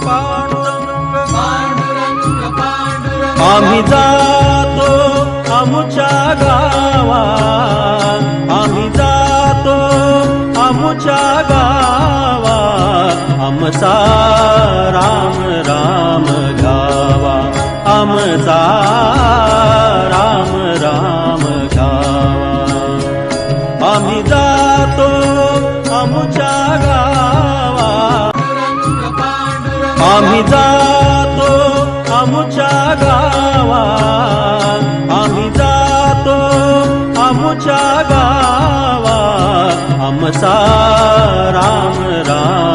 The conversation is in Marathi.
पांडुरंग पांडुरंग पांडुरंग आम्ही जातो आमुच्या गावा, आम्ही जातो आमुच्या गावा, आमचा राम राम घ्यावा, आमचा राम राम घ्यावा. आम्ही जातो आमुच्या गावा, आम्ही जातो आमुच्या गावा, आम्ही जातो आमुच्या गावा, आमचा राम राम